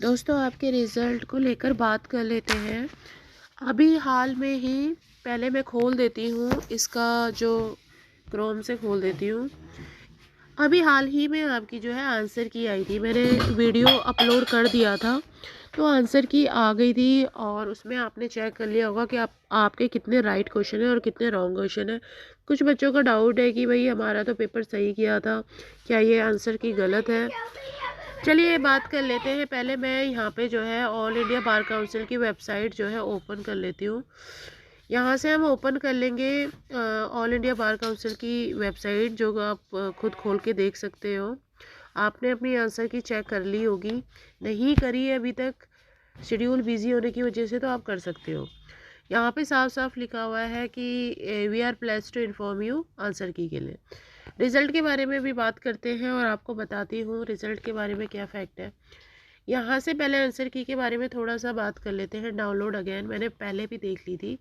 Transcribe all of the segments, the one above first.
दोस्तों आपके रिज़ल्ट को लेकर बात कर लेते हैं। अभी हाल में ही पहले मैं खोल देती हूँ इसका जो क्रोम से खोल देती हूँ। अभी हाल ही में आपकी जो है आंसर की आई थी, मैंने वीडियो अपलोड कर दिया था तो आंसर की आ गई थी और उसमें आपने चेक कर लिया होगा कि आपके कितने राइट क्वेश्चन है और कितने रॉन्ग क्वेश्चन है। कुछ बच्चों का डाउट है कि भाई हमारा तो पेपर सही किया था, क्या ये आंसर की गलत है। चलिए बात कर लेते हैं। पहले मैं यहाँ पे जो है ऑल इंडिया बार काउंसिल की वेबसाइट जो है ओपन कर लेती हूँ। यहाँ से हम ओपन कर लेंगे ऑल इंडिया बार काउंसिल की वेबसाइट, जो आप खुद खोल के देख सकते हो। आपने अपनी आंसर की चेक कर ली होगी, नहीं करी है अभी तक, शेड्यूल बिजी होने की वजह से, तो आप कर सकते हो। यहाँ पे साफ साफ लिखा हुआ है कि we are place to inform you answer की के लिए। रिज़ल्ट के बारे में भी बात करते हैं और आपको बताती हूँ रिज़ल्ट के बारे में क्या फ़ैक्ट है। यहाँ से पहले आंसर की के बारे में थोड़ा सा बात कर लेते हैं। डाउनलोड अगेन मैंने पहले भी देख ली थी,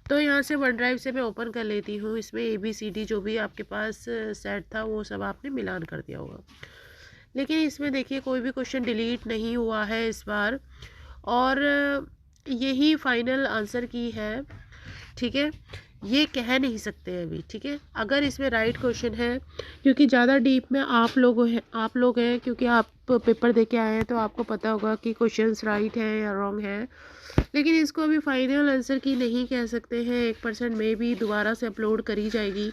तो यहाँ से वन ड्राइव से मैं ओपन कर लेती हूँ। इसमें ABCD जो भी आपके पास सेट था वो सब आपने मिलान कर दिया होगा, लेकिन इसमें देखिए कोई भी क्वेश्चन डिलीट नहीं हुआ है इस बार, और यही फाइनल आंसर की है। ठीक है, ये कह नहीं सकते अभी। ठीक है, अगर इसमें राइट क्वेश्चन है, क्योंकि ज़्यादा डीप में आप लोग हैं क्योंकि आप पेपर दे के आए हैं तो आपको पता होगा कि क्वेश्चंस राइट है या रॉन्ग है। लेकिन इसको अभी फाइनल आंसर की नहीं कह सकते हैं। 1% में भी दोबारा से अपलोड करी जाएगी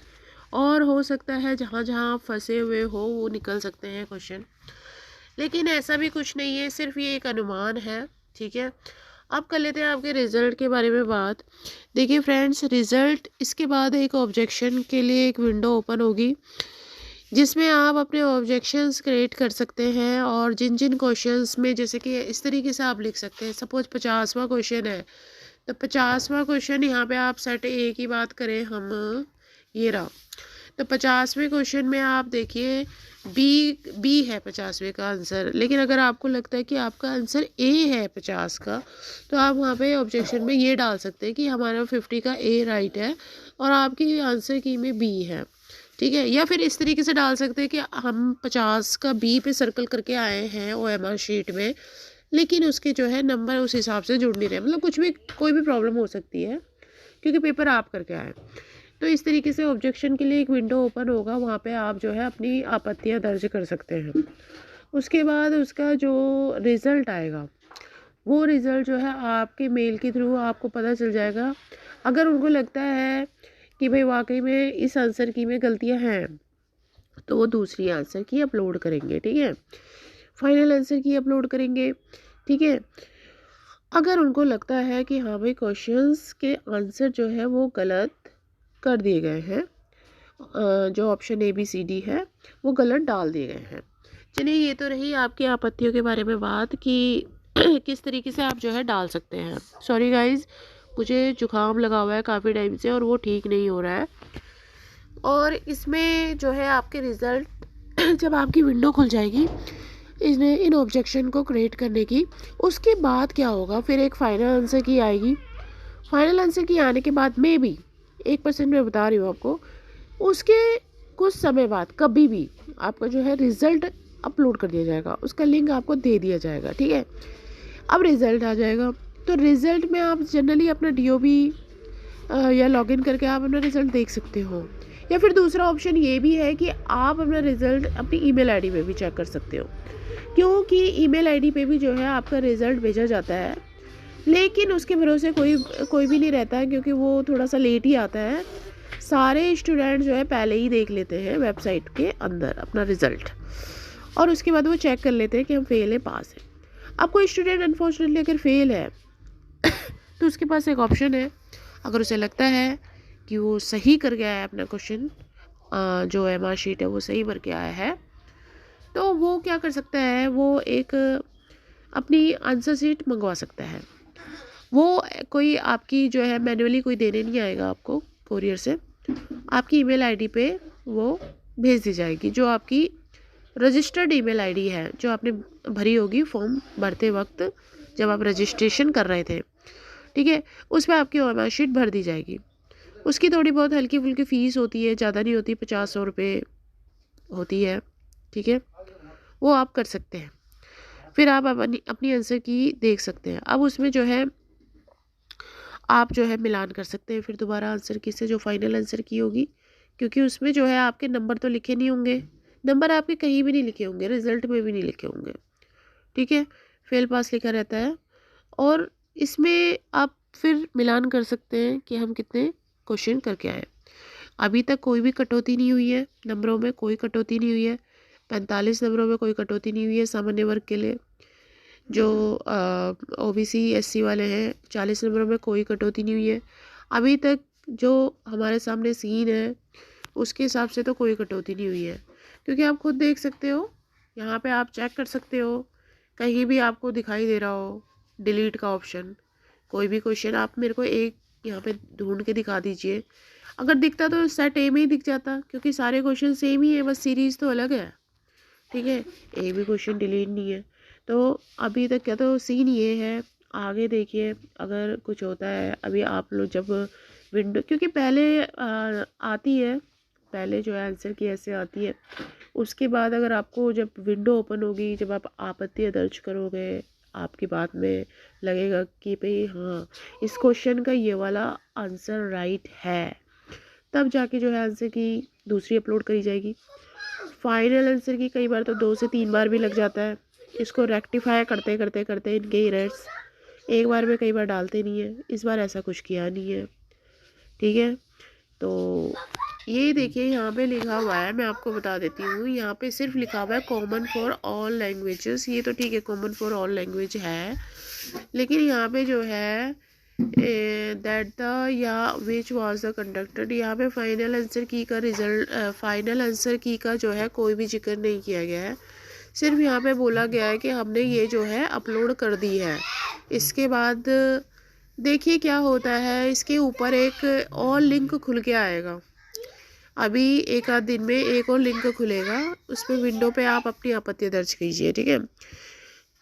और हो सकता है जहाँ जहाँ आप फंसे हुए हो वो निकल सकते हैं क्वेश्चन, लेकिन ऐसा भी कुछ नहीं है, सिर्फ ये एक अनुमान है। ठीक है, अब कर लेते हैं आपके रिज़ल्ट के बारे में बात। देखिए फ्रेंड्स, रिज़ल्ट इसके बाद एक ऑब्जेक्शन के लिए एक विंडो ओपन होगी जिसमें आप अपने ऑब्जेक्शंस क्रिएट कर सकते हैं, और जिन जिन क्वेश्चंस में, जैसे कि इस तरीके से आप लिख सकते हैं। सपोज 50वां क्वेश्चन है तो 50वां क्वेश्चन यहाँ पे आप सेट ए की बात करें हम, ये रहा। तो 50वें क्वेश्चन में आप देखिए बी है 50वें का आंसर, लेकिन अगर आपको लगता है कि आपका आंसर ए है 50 का, तो आप वहाँ पे ऑब्जेक्शन में ये डाल सकते हैं कि हमारा 50 का ए राइट है और आपकी आंसर की में बी है। ठीक है, या फिर इस तरीके से डाल सकते हैं कि हम 50 का बी पे सर्कल करके आए हैं OMR शीट में, लेकिन उसके जो है नंबर उस हिसाब से जुड़ नहीं रहे। मतलब कुछ भी, कोई भी प्रॉब्लम हो सकती है क्योंकि पेपर आप करके आए। तो इस तरीके से ऑब्जेक्शन के लिए एक विंडो ओपन होगा, वहाँ पे आप जो है अपनी आपत्तियाँ दर्ज कर सकते हैं। उसके बाद उसका जो रिज़ल्ट आएगा, वो रिज़ल्ट जो है आपके मेल के थ्रू आपको पता चल जाएगा। अगर उनको लगता है कि भाई वाकई में इस आंसर की में गलतियाँ हैं, तो वो दूसरी आंसर की अपलोड करेंगे। ठीक है, फाइनल आंसर की अपलोड करेंगे। ठीक है, अगर उनको लगता है कि हाँ भाई क्वेश्चंस के आंसर जो है वो गलत कर दिए गए हैं, जो ऑप्शन ABCD है वो गलत डाल दिए गए हैं। चलिए, ये तो रही आपकी आपत्तियों के बारे में बात कि किस तरीके से आप जो है डाल सकते हैं। सॉरी गाइज, मुझे जुकाम लगा हुआ है काफ़ी टाइम से और वो ठीक नहीं हो रहा है। और इसमें जो है आपके रिज़ल्ट जब आपकी विंडो खुल जाएगी इसने इन ऑब्जेक्शन को क्रिएट करने की, उसके बाद क्या होगा, फिर एक फाइनल आंसर की आएगी। फाइनल आंसर की आने के बाद में भी 1% मैं बता रही हूँ आपको, उसके कुछ समय बाद कभी भी आपका जो है रिज़ल्ट अपलोड कर दिया जाएगा, उसका लिंक आपको दे दिया जाएगा। ठीक है, अब रिज़ल्ट आ जाएगा तो रिज़ल्ट में आप जनरली अपना DOB या लॉगिन करके आप अपना रिज़ल्ट देख सकते हो, या फिर दूसरा ऑप्शन ये भी है कि आप अपना रिज़ल्ट अपनी ईमेल आईडी पे भी चेक कर सकते हो, क्योंकि ईमेल आईडी पे भी जो है आपका रिज़ल्ट भेजा जाता है, लेकिन उसके भरोसे कोई भी नहीं रहता है क्योंकि वो थोड़ा सा लेट ही आता है। सारे स्टूडेंट जो है पहले ही देख लेते हैं वेबसाइट के अंदर अपना रिज़ल्ट, और उसके बाद वो चेक कर लेते हैं कि हम फेल है पास है। अब कोई स्टूडेंट अनफॉर्चुनेटली अगर फेल है तो उसके पास एक ऑप्शन है, अगर उसे लगता है कि वो सही कर गया है अपना क्वेश्चन, जो OMR शीट है वो सही भर के आया है, तो वो क्या कर सकता है, वो एक अपनी आंसर शीट मंगवा सकता है। वो कोई आपकी जो है मैन्युअली कोई देने नहीं आएगा आपको, कोरियर से आपकी ईमेल आईडी पे वो भेज दी जाएगी, जो आपकी रजिस्टर्ड ईमेल आईडी है, जो आपने भरी होगी फॉर्म भरते वक्त जब आप रजिस्ट्रेशन कर रहे थे। ठीक है, उस पर आपकी OMR शीट भर दी जाएगी। उसकी थोड़ी बहुत हल्की फुल्की फ़ीस होती है, ज़्यादा नहीं होती, 50-100 रुपये होती है। ठीक है, वो आप कर सकते हैं। फिर आप अपनी अपनी आंसर की देख सकते हैं। अब उसमें जो है आप जो है मिलान कर सकते हैं फिर दोबारा आंसर की से जो फाइनल आंसर की होगी, क्योंकि उसमें जो है आपके नंबर तो लिखे नहीं होंगे, नंबर आपके कहीं भी नहीं लिखे होंगे, रिजल्ट में भी नहीं लिखे होंगे, ठीक है, फेल पास लिखा रहता है। और इसमें आप फिर मिलान कर सकते हैं कि हम कितने क्वेश्चन करके आए। अभी तक कोई भी कटौती नहीं हुई है, नंबरों में कोई कटौती नहीं हुई है, 45 नंबरों में कोई कटौती नहीं हुई है सामान्य वर्ग के लिए। जो ओबीसी एससी वाले हैं 40 नंबरों में कोई कटौती नहीं हुई है। अभी तक जो हमारे सामने सीन है उसके हिसाब से तो कोई कटौती नहीं हुई है, क्योंकि आप खुद देख सकते हो, यहाँ पे आप चेक कर सकते हो, कहीं भी आपको दिखाई दे रहा हो डिलीट का ऑप्शन, कोई भी क्वेश्चन आप मेरे को एक यहाँ पे ढूंढ के दिखा दीजिए। अगर दिखता तो सेट ए में ही दिख जाता, क्योंकि सारे क्वेश्चन सेम ही है, बस सीरीज तो अलग है, ठीक है, एक भी क्वेश्चन डिलीट नहीं है। तो अभी तक क्या तो सीन ये है, आगे देखिए अगर कुछ होता है। अभी आप लोग जब विंडो, क्योंकि पहले आती है, पहले जो है आंसर की ऐसे आती है, उसके बाद अगर आपको जब विंडो ओपन होगी, जब आप आपत्ति दर्ज करोगे, आपकी बात में लगेगा कि भाई हाँ इस क्वेश्चन का ये वाला आंसर राइट है, तब जाके जो है आंसर की दूसरी अपलोड करी जाएगी। फाइनल आंसर की कई बार तो 2 से 3 बार भी लग जाता है, इसको रेक्टिफाई करते करते करते इनके एरर्स एक बार में कई बार डालते नहीं है, इस बार ऐसा कुछ किया नहीं है, ठीक है। तो ये देखिए यहाँ पे लिखा हुआ है, मैं आपको बता देती हूँ, यहाँ पे सिर्फ लिखा हुआ है कॉमन फॉर ऑल लैंग्वेजेस। ये तो ठीक है, कॉमन फॉर ऑल लैंग्वेज है, लेकिन यहाँ पे जो है दैट द या विच वाज द कंडक्टेड, यहाँ पे फाइनल आंसर की का रिजल्ट, फाइनल आंसर की का जो है कोई भी जिक्र नहीं किया गया है, सिर्फ यहाँ पे बोला गया है कि हमने ये जो है अपलोड कर दी है। इसके बाद देखिए क्या होता है, इसके ऊपर एक और लिंक खुल के आएगा, अभी एक आध दिन में एक और लिंक खुलेगा, उस पर विंडो पे आप अपनी आपत्ति दर्ज कीजिए, ठीक है।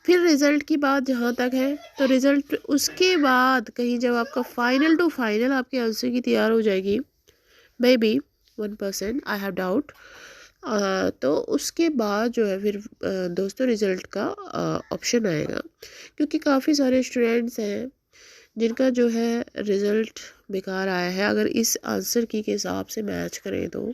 फिर रिज़ल्ट की बात जहाँ तक है, तो रिज़ल्ट उसके बाद कहीं जब आपका फाइनल टू फाइनल आपके आंसर की तैयार हो जाएगी, may be 1% I have doubt, तो उसके बाद जो है फिर दोस्तों रिज़ल्ट का ऑप्शन आएगा, क्योंकि काफ़ी सारे स्टूडेंट्स हैं जिनका जो है रिज़ल्ट बेकार आया है, अगर इस आंसर की के हिसाब से मैच करें तो,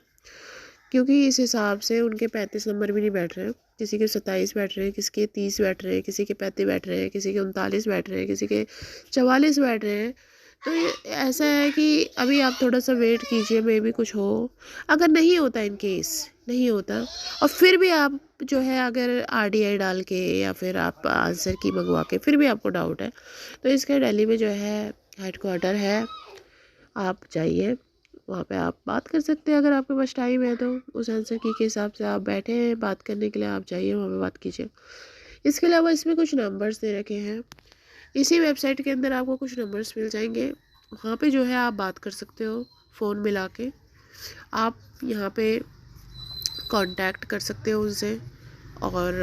क्योंकि इस हिसाब से उनके 35 नंबर भी नहीं बैठ रहे हैं, किसी के 27 बैठ रहे हैं, किसी के 30 बैठ रहे हैं, किसी के 35 बैठ रहे हैं, किसी के 39 बैठ रहे हैं, किसी के 44 बैठ रहे हैं। तो ये ऐसा है कि अभी आप थोड़ा सा वेट कीजिए, मे भी कुछ हो, अगर नहीं होता इन केस नहीं होता, और फिर भी आप जो है अगर आरडीआई डाल के या फिर आप आंसर की मंगवा के फिर भी आपको डाउट है, तो इसका दिल्ली में जो है हेडक्वार्टर है, आप जाइए, वहाँ पे आप बात कर सकते हैं, अगर आपके पास टाइम है तो उस आंसर की के हिसाब से आप बैठे हैं बात करने के लिए, आप जाइए वहाँ पे बात कीजिए। इसके अलावा इसमें कुछ नंबर्स दे रखे हैं, इसी वेबसाइट के अंदर आपको कुछ नंबर्स मिल जाएंगे, वहाँ पे जो है आप बात कर सकते हो, फ़ोन मिला के आप यहाँ पे कांटेक्ट कर सकते हो उनसे, और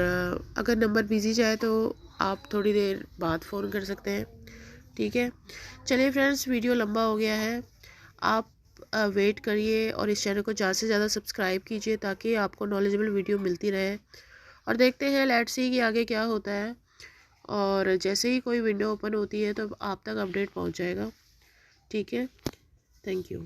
अगर नंबर बिजी जाए तो आप थोड़ी देर बाद फ़ोन कर सकते हैं, ठीक है। चलिए फ्रेंड्स, वीडियो लंबा हो गया है, आप वेट करिए और इस चैनल को ज़्यादा से ज़्यादा सब्सक्राइब कीजिए ताकि आपको नॉलेजेबल वीडियो मिलती रहे, और देखते हैं लेट्स सी कि आगे क्या होता है, और जैसे ही कोई विंडो ओपन होती है तो आप तक अपडेट पहुंच जाएगा, ठीक है। Thank you.